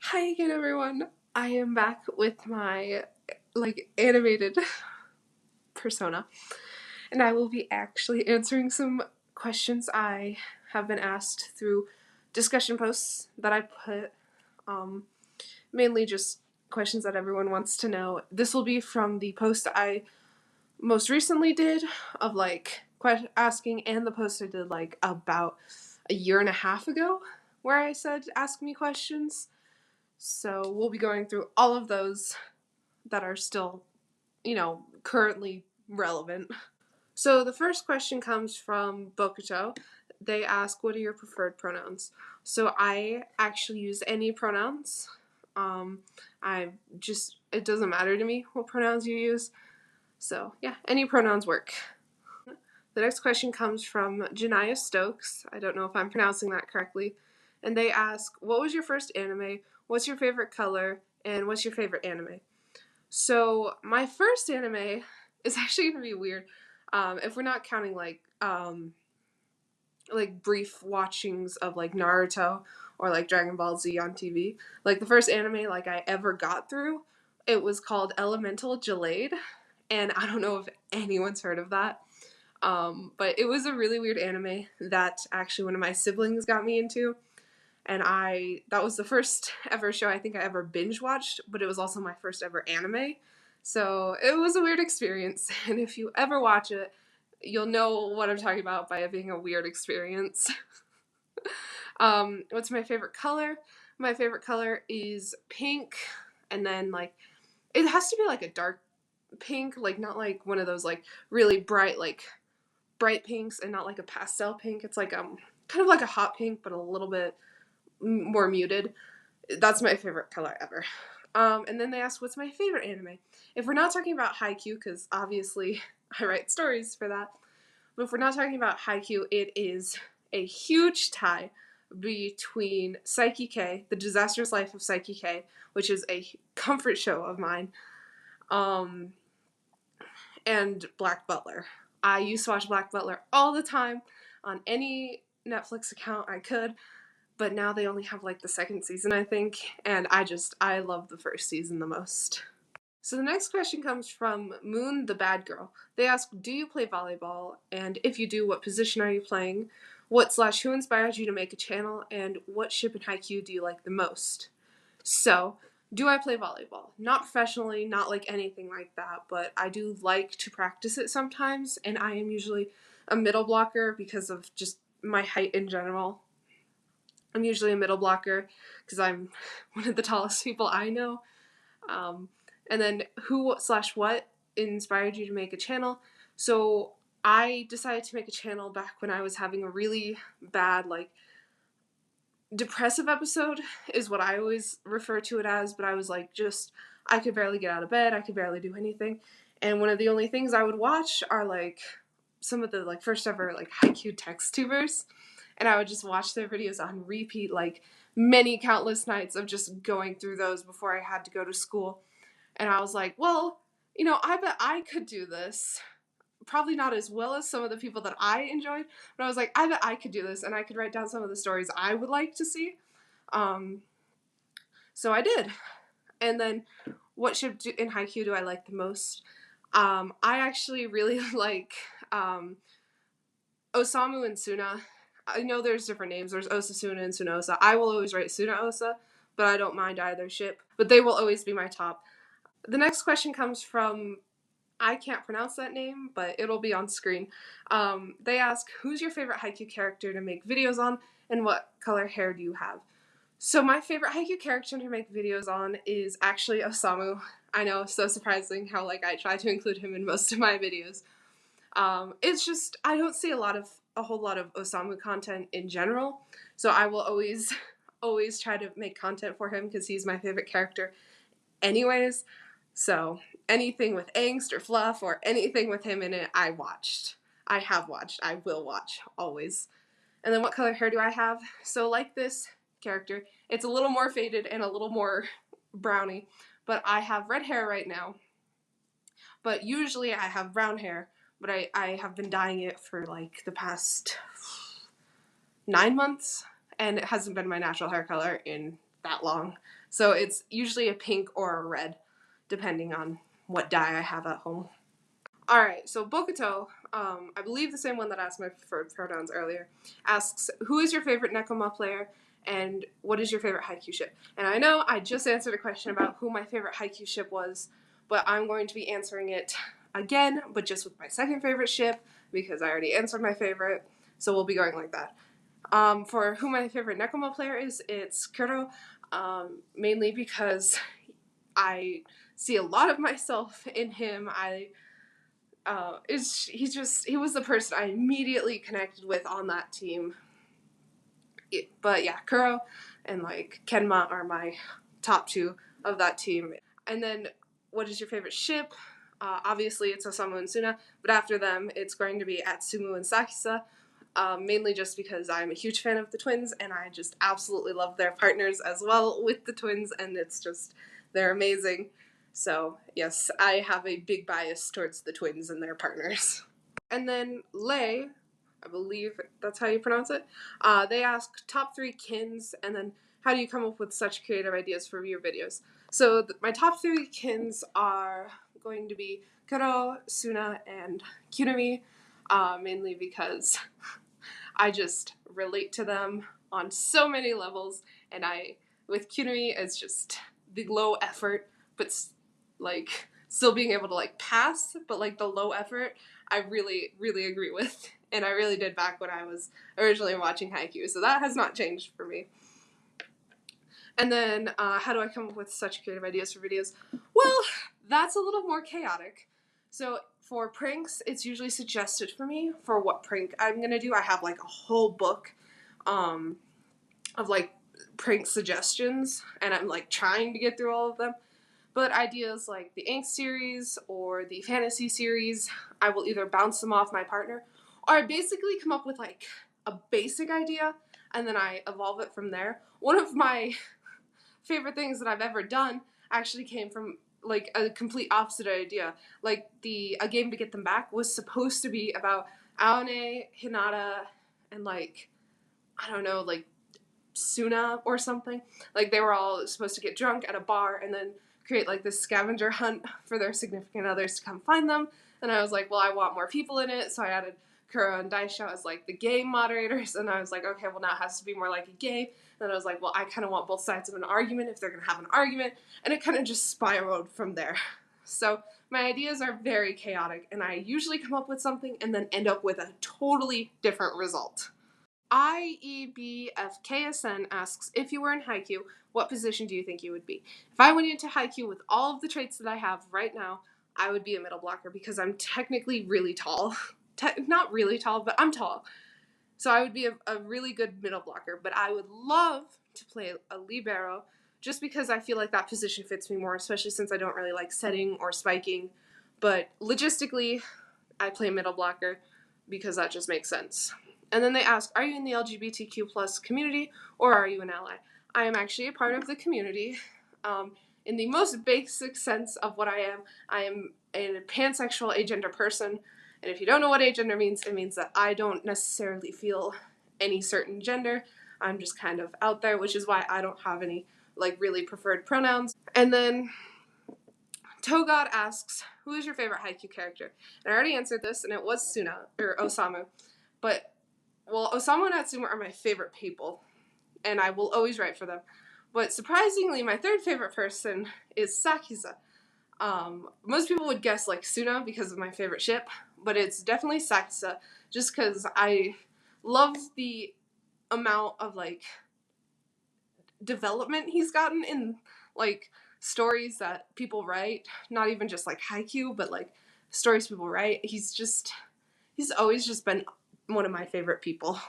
Hi again, everyone. I am back with my animated persona, and I will be actually answering some questions I have been asked through discussion posts that I put. Mainly just questions that everyone wants to know. This will be from the post I most recently did of asking, and the post I did about a year and a half ago, where I said ask me questions. So we'll be going through all of those that are still, currently relevant. So the first question comes from Bokuto. They ask, what are your preferred pronouns? So I actually use any pronouns. It doesn't matter to me what pronouns you use. So yeah, any pronouns work. The next question comes from Janaya Stokes. I don't know if I'm pronouncing that correctly. And they ask, what was your first anime? What's your favorite color? And what's your favorite anime? So my first anime is actually going to be weird. If we're not counting brief watchings of Naruto or Dragon Ball Z on TV. The first anime I ever got through, it was called Elemental Jade, and I don't know if anyone's heard of that. But it was a really weird anime that actually one of my siblings got me into. And that was the first ever show I think I ever binge watched, but it was also my first ever anime. So it was a weird experience. And if you ever watch it, you'll know what I'm talking about by it being a weird experience. What's my favorite color? My favorite color is pink. And then it has to be a dark pink, not one of those really bright pinks, and not a pastel pink. It's kind of like a hot pink, but a little bit more muted. That's my favorite color ever. And then they asked, what's my favorite anime? If we're not talking about Haikyuu, because obviously I write stories for that, but if we're not talking about Haikyuu, it is a huge tie between Psyche K, The Disastrous Life of Psyche K, which is a comfort show of mine, and Black Butler. I used to watch Black Butler all the time on any Netflix account I could, but now they only have the second season, I think, and I love the first season the most. So the next question comes from Moon the Bad Girl. They ask, do you play volleyball? And if you do, what position are you playing? Who inspired you to make a channel? And what ship in Haikyuu do you like the most? So, do I play volleyball? Not professionally, not anything like that, but I do like to practice it sometimes, and I am usually a middle blocker because of just my height in general. I'm usually a middle blocker because I'm one of the tallest people I know. And then who/what inspired you to make a channel? So I decided to make a channel back when I was having a really bad, depressive episode is what I always refer to it as, but I was I could barely get out of bed, I could barely do anything. And one of the only things I would watch are some of the first ever Haikyuu text tubers. And I would just watch their videos on repeat, many countless nights of just going through those before I had to go to school. And I was like, well, I bet I could do this. Probably not as well as some of the people that I enjoyed, but I was like, I bet I could do this, and I could write down some of the stories I would like to see. So I did. And then, what ship in Haikyuu do I like the most? I actually really like Osamu and Suna. I know there's different names. There's Osasuna and Sunosa. I will always write Sunaosa, but I don't mind either ship. But they will always be my top. The next question comes from, I can't pronounce that name, but it'll be on screen. They ask, who's your favorite Haikyuu character to make videos on, and what color hair do you have? So my favorite Haikyuu character to make videos on is actually Osamu. I know, so surprising how I try to include him in most of my videos. It's just, I don't see a whole lot of Osamu content in general, so I will always try to make content for him because he's my favorite character anyways. So anything with angst or fluff or anything with him in it, I have watched, I will watch, always. And then what color hair do I have? So this character, it's a little more faded and a little more browny, but I have red hair right now. But usually I have brown hair, but I have been dyeing it for the past 9 months, and it hasn't been my natural hair color in that long. So it's usually a pink or a red, depending on what dye I have at home. Alright, so Bokuto, I believe the same one that asked my preferred pronouns earlier, asks, who is your favorite Nekoma player and what is your favorite Haikyuu ship? And I know I just answered a question about who my favorite Haikyuu ship was, but I'm going to be answering it again, but just with my second favorite ship, because I already answered my favorite, so we'll be going like that. For who my favorite Nekoma player is, it's Kuro, mainly because I see a lot of myself in him. He was the person I immediately connected with on that team. But yeah, Kuro and like Kenma are my top two of that team. And then, what is your favorite ship? Obviously, it's Osamu and Suna, but after them, it's going to be Atsumu and Sakisa. Mainly just because I'm a huge fan of the twins, and I just absolutely love their partners as well with the twins, and they're amazing. So, yes, I have a big bias towards the twins and their partners. And then Lei, I believe that's how you pronounce it, they ask top 3 kins, and then how do you come up with such creative ideas for your videos? So my top 3 kins are going to be Kuro, Suna, and Kunami, mainly because I just relate to them on so many levels, and with Kunami, it's just the low effort, but like still being able to like pass, but like the low effort, I really, really agree with, and I really did back when I was originally watching Haikyuu, so that has not changed for me. And then, how do I come up with such creative ideas for videos? Well, that's a little more chaotic. So for pranks, it's usually suggested for me for what prank I'm gonna do. I have like a whole book of like prank suggestions, and I'm like trying to get through all of them. But ideas like the Angst series or the fantasy series, I will either bounce them off my partner, or I basically come up with like a basic idea and then I evolve it from there. One of my favorite things that I've ever done actually came from like a complete opposite idea. Like A Game to Get Them Back was supposed to be about Aone, Hinata, and like, I don't know, like Suna or something. Like they were all supposed to get drunk at a bar and then create like this scavenger hunt for their significant others to come find them. And I was like, well, I want more people in it, so I added Kuro and Daisho as like the game moderators, and I was like, okay, well now it has to be more like a game. And I was like, well, I kind of want both sides of an argument if they're going to have an argument, and it kind of just spiraled from there. So my ideas are very chaotic, and I usually come up with something and then end up with a totally different result. IEBFKSN asks, if you were in Haikyuu, what position do you think you would be? If I went into Haikyuu with all of the traits that I have right now, I would be a middle blocker because I'm technically really tall. Not really tall, but I'm tall. So I would be a really good middle blocker, but I would love to play a libero just because I feel like that position fits me more, especially since I don't really like setting or spiking. But logistically, I play middle blocker because that just makes sense. And then they ask, are you in the LGBTQ plus community or are you an ally? I am actually a part of the community. In the most basic sense of what I am a pansexual agender person. And if you don't know what agender means, it means that I don't necessarily feel any certain gender. I'm just kind of out there, which is why I don't have any like really preferred pronouns. And then Togod asks, who is your favorite Haikyuu character? And I already answered this, and it was Suna, or Osamu. But, well, Osamu and Atsumu are my favorite people, and I will always write for them. But surprisingly, my third favorite person is Sakisa. Most people would guess, like, Suna because of my favorite ship, but it's definitely Sakisa, just because I love the amount of, like, development he's gotten in, like, stories that people write, not even just like Haikyuu, but like stories people write. He's always just been one of my favorite people.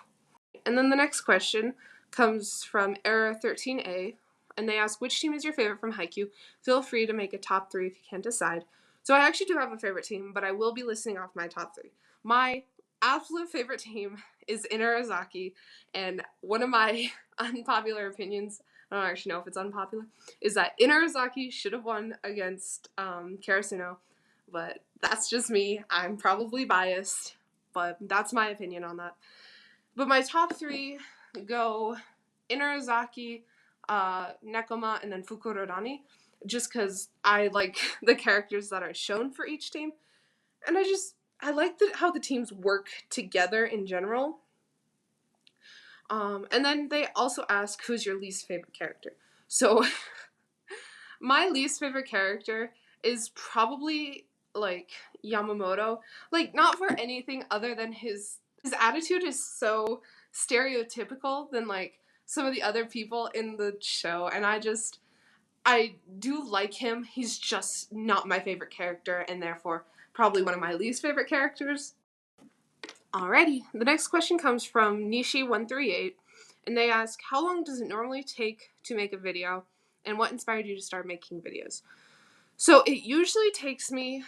And then the next question comes from Era 13A, and they ask, which team is your favorite from Haikyuu? Feel free to make a top 3 if you can't decide. So I actually do have a favorite team, but I will be listing off my top 3. My absolute favorite team is Inarizaki, and one of my unpopular opinions, I don't actually know if it's unpopular, is that Inarizaki should have won against Karasuno, but that's just me. I'm probably biased, but that's my opinion on that. But my top 3 go Inarizaki, Nekoma, and then Fukurodani, just because I like the characters that are shown for each team. And I like how the teams work together in general. And then they also ask, who's your least favorite character? So my least favorite character is probably like Yamamoto. Like, not for anything other than his attitude is so stereotypical than like some of the other people in the show, and I do like him. He's just not my favorite character, and therefore probably one of my least favorite characters. Alrighty, the next question comes from Nishi138, and they ask, how long does it normally take to make a video, and what inspired you to start making videos? So it usually takes me,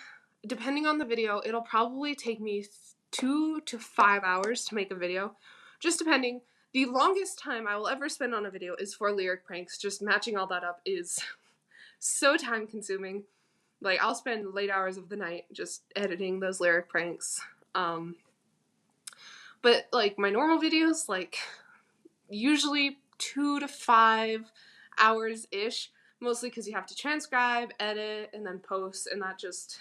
depending on the video, it'll probably take me 2 to 5 hours to make a video, just depending. The longest time I will ever spend on a video is for lyric pranks. Just matching all that up is so time consuming. Like, I'll spend late hours of the night just editing those lyric pranks. But like my normal videos, like usually 2 to 5 hours ish, mostly because you have to transcribe, edit, and then post, and that just,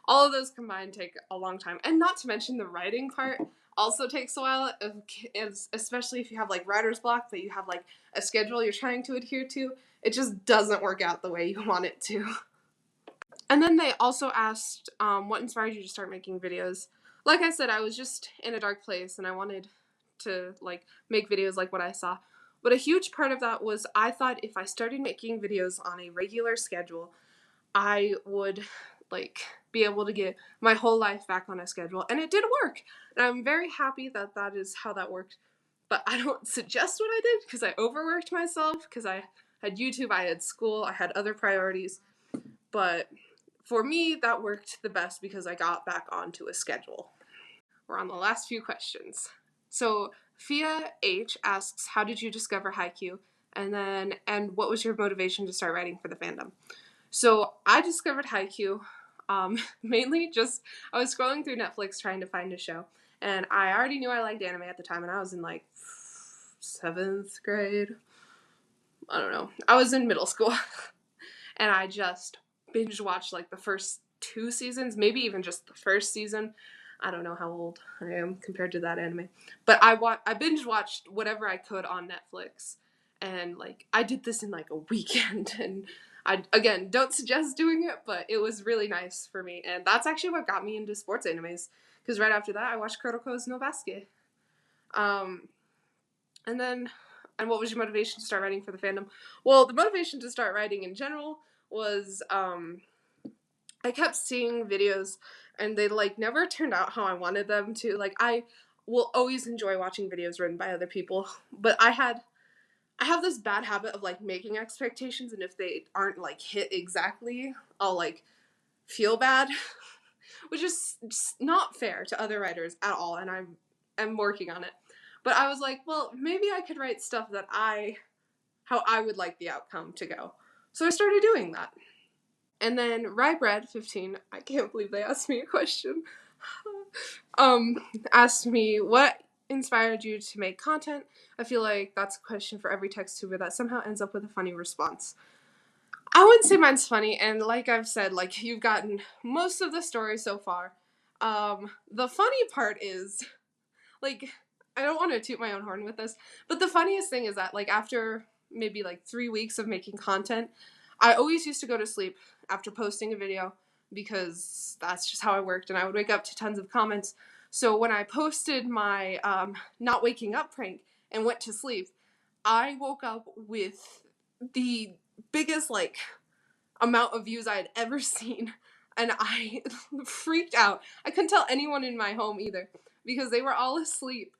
all of those combined take a long time. And not to mention the writing part also takes a while, especially if you have like writer's block, but you have like a schedule you're trying to adhere to. It just doesn't work out the way you want it to. And then they also asked, what inspired you to start making videos? Like I said, I was just in a dark place and I wanted to like make videos like what I saw. But a huge part of that was I thought if I started making videos on a regular schedule, I would like be able to get my whole life back on a schedule. And it did work. And I'm very happy that that is how that worked. But I don't suggest what I did because I overworked myself, because I had YouTube, I had school, I had other priorities. But for me, that worked the best because I got back onto a schedule. We're on the last few questions. So Fia H asks, how did you discover Haikyuu? And what was your motivation to start writing for the fandom? So I discovered Haikyuu mainly just, I was scrolling through Netflix trying to find a show. And I already knew I liked anime at the time, and I was in like 7th grade. I don't know. I was in middle school. And I just binge watched like the first 2 seasons, maybe even just the first season. I don't know how old I am compared to that anime. But I binge watched whatever I could on Netflix. And like I did this in like a weekend, and I again don't suggest doing it, but it was really nice for me. And that's actually what got me into sports animes, because right after that I watched Kuroko's no Basket. And what was your motivation to start writing for the fandom? Well, the motivation to start writing in general was I kept seeing videos and they like never turned out how I wanted them to. Like, I will always enjoy watching videos written by other people, but I have this bad habit of like making expectations, and if they aren't like hit exactly, I'll like feel bad, which is just not fair to other writers at all, and I'm working on it. But I was like, well, maybe I could write stuff that how I would like the outcome to go. So I started doing that. And then RyeBread15, I can't believe they asked me a question, asked me, what inspired you to make content? I feel like that's a question for every textuber that somehow ends up with a funny response. I wouldn't say mine's funny, and like I've said, like you've gotten most of the story so far. The funny part is, like, I don't want to toot my own horn with this, but the funniest thing is that, like, after maybe like 3 weeks of making content, I always used to go to sleep after posting a video because that's just how I worked, and I would wake up to tons of comments. So when I posted my not waking up prank and went to sleep, I woke up with the biggest like amount of views I had ever seen, and I freaked out. I couldn't tell anyone in my home either because they were all asleep.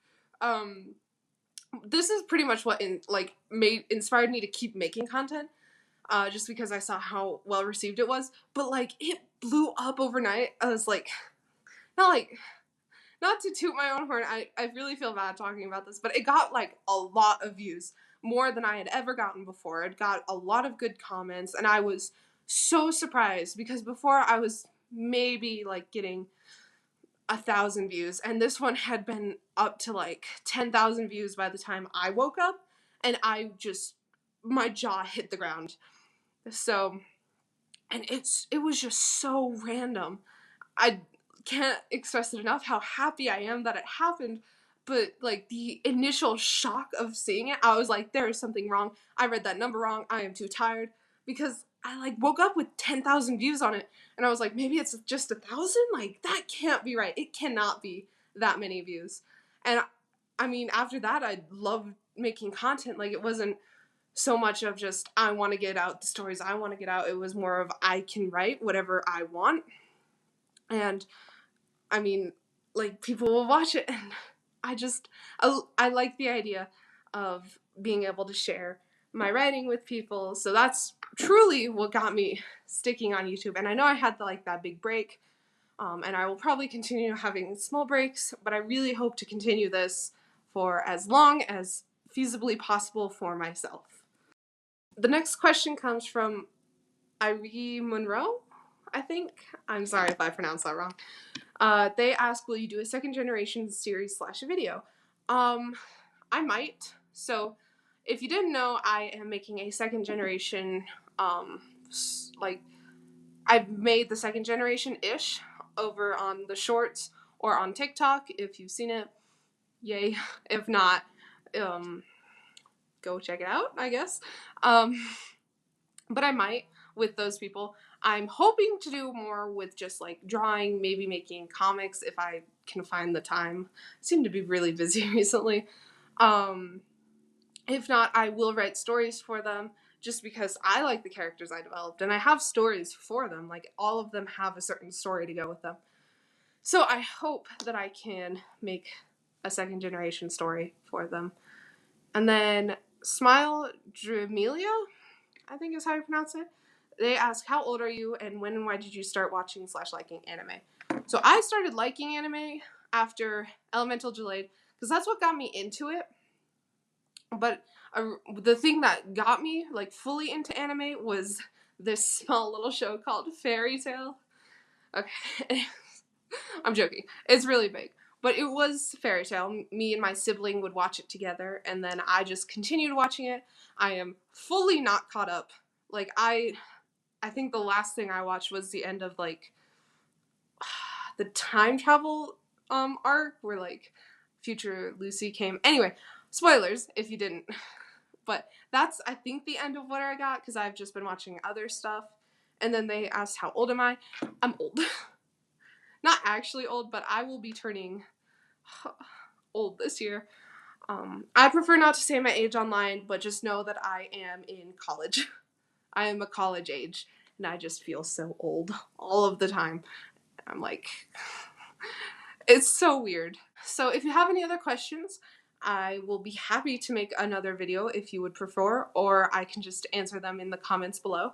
This is pretty much what inspired me to keep making content, just because I saw how well received it was. But like it blew up overnight. I was like, not to toot my own horn, I really feel bad talking about this, but it got like a lot of views, more than I had ever gotten before. It got a lot of good comments, and I was so surprised because before I was maybe like getting 1,000 views, and this one had been up to like 10,000 views by the time I woke up, and I just my jaw hit the ground. So, and it was just so random. I can't express it enough how happy I am that it happened. But like the initial shock of seeing it, I was like, there is something wrong. I read that number wrong. I am too tired, because I like woke up with 10,000 views on it, and I was like, maybe it's just 1,000. Like, that can't be right. It cannot be that many views. And I mean, after that, I loved making content. Like, it wasn't so much of just I want to get out the stories I want to get out. It was more of I can write whatever I want. And I mean, like, people will watch it, and I like the idea of being able to share my writing with people. So that's truly what got me sticking on YouTube. And I know I had that big break, and I will probably continue having small breaks, but I really hope to continue this for as long as feasibly possible for myself. The next question comes from Irene Monroe, I think. I'm sorry if I pronounced that wrong. They ask, will you do a second generation series / video? I might. So if you didn't know, I am making a second generation, I've made the second generation-ish over on the shorts or on TikTok. If you've seen it, yay. If not, go check it out, I guess. But I might with those people. I'm hoping to do more with just like drawing, maybe making comics if I can find the time. I seem to be really busy recently. If not, I will write stories for them, just because I like the characters I developed, and I have stories for them. Like, all of them have a certain story to go with them. So I hope that I can make a second generation story for them. And then Smile Dremelia, I think is how you pronounce it. They ask, how old are you, and when and why did you start watching / liking anime? So I started liking anime after Elemental Delayed, because that's what got me into it. But the thing that got me like fully into anime was this small little show called Fairy Tail. Okay, I'm joking. It's really big. But it was Fairy Tail. Me and my sibling would watch it together, and then I just continued watching it. I am fully not caught up. Like, I think the last thing I watched was the end of like the time travel arc where like future Lucy came. Anyway, spoilers if you didn't. But that's, I think, the end of what I got, because I've just been watching other stuff. And then they asked, how old am I? I'm old. Not actually old, but I will be turning old this year. I prefer not to say my age online, but just know that I am in college. I am a college age, and I just feel so old all of the time. I'm like, it's so weird. So if you have any other questions, I will be happy to make another video if you would prefer, or I can just answer them in the comments below.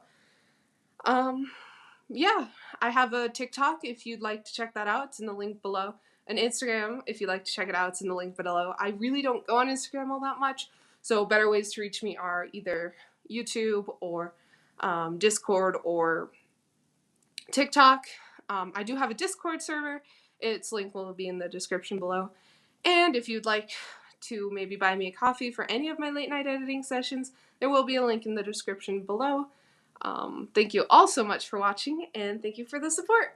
Yeah, I have a TikTok if you'd like to check that out. It's in the link below. An Instagram, if you'd like to check it out, it's in the link below. I really don't go on Instagram all that much, so better ways to reach me are either YouTube or Discord or TikTok. I do have a Discord server. Its link will be in the description below. And if you'd like to maybe buy me a coffee for any of my late night editing sessions, there will be a link in the description below. Thank you all so much for watching, and thank you for the support.